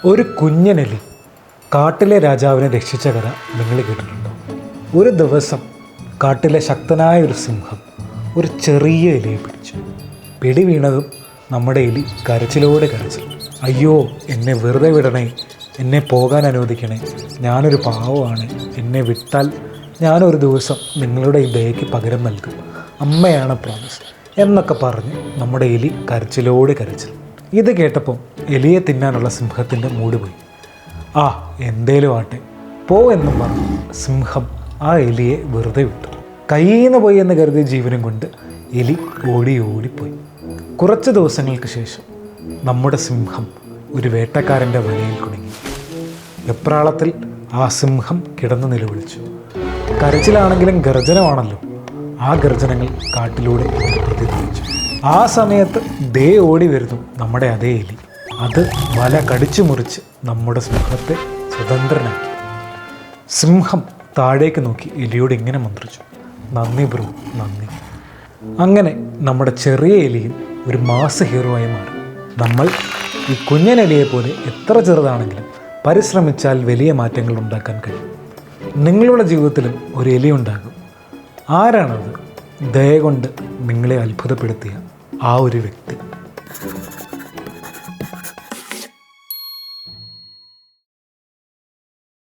ഒരു കുഞ്ഞനെലി കാട്ടിലെ രാജാവിനെ രക്ഷിച്ച കഥ നിങ്ങൾ കേട്ടിട്ടുണ്ടോ? ഒരു ദിവസം കാട്ടിലെ ശക്തനായ ഒരു സിംഹം ഒരു ചെറിയ എലിയെ പിടിച്ചു. പിടി വീണതും നമ്മുടെ എലി കരച്ചിലോടെ കരച്ചു. അയ്യോ, എന്നെ വെറുതെ വിടണേ, എന്നെ പോകാൻ അനുവദിക്കണേ, ഞാനൊരു പാവമാണ്, എന്നെ വിട്ടാൽ ഞാനൊരു ദിവസം നിങ്ങളുടെ ഈ ദയയ്ക്ക് പകരം നൽകും, അമ്മയാണ് പ്രോമിസ് എന്നൊക്കെ പറഞ്ഞ് നമ്മുടെ എലി കരച്ചിലോടെ കരച്ചു. ഇത് കേട്ടപ്പോൾ എലിയെ തിന്നാനുള്ള സിംഹത്തിൻ്റെ മൂട് പോയി. ആ, എന്തേലും ആട്ടെ, പോ എന്നും പറഞ്ഞു സിംഹം ആ എലിയെ വെറുതെ വിട്ടു. കയ്യിൽ നിന്ന് പോയി എന്ന് കരുതിയ ജീവനും കൊണ്ട് എലി ഓടിപ്പോയി. കുറച്ച് ദിവസങ്ങൾക്ക് ശേഷം നമ്മുടെ സിംഹം ഒരു വേട്ടക്കാരൻ്റെ വലയിൽ കുടുങ്ങി. വെപ്രാളത്തിൽ ആ സിംഹം കിടന്ന് നിലവിളിച്ചു. കരച്ചിലാണെങ്കിലും ഗർജനമാണല്ലോ. ആ ഗർജനങ്ങൾ കാട്ടിലൂടെ പ്രതിധ്വനിച്ചു. ആ സമയത്ത് ദേ ഓടി വരുന്നു നമ്മുടെ അതേ എലി. അത് വല കടിച്ചു മുറിച്ച് നമ്മുടെ സിംഹത്തെ സ്വതന്ത്രനാക്കി. സിംഹം താഴേക്ക് നോക്കി എലിയോട് ഇങ്ങനെ മന്ത്രിച്ചു, നന്ദി ബ്രോ, നന്ദി. അങ്ങനെ നമ്മുടെ ചെറിയ എലിയും ഒരു മാസ ഹീറോ ആയി മാറി. നമ്മൾ ഈ കുഞ്ഞനെലിയെ പോലെ എത്ര ചെറുതാണെങ്കിലും പരിശ്രമിച്ചാൽ വലിയ മാറ്റങ്ങൾ ഉണ്ടാക്കാൻ കഴിയും. നിങ്ങളുടെ ജീവിതത്തിലും ഒരു എലി ഉണ്ടാകും. ആരാണത്? ദയ കൊണ്ട് നിങ്ങളെ അത്ഭുതപ്പെടുത്തിയ ആ ഒരു വ്യക്തി.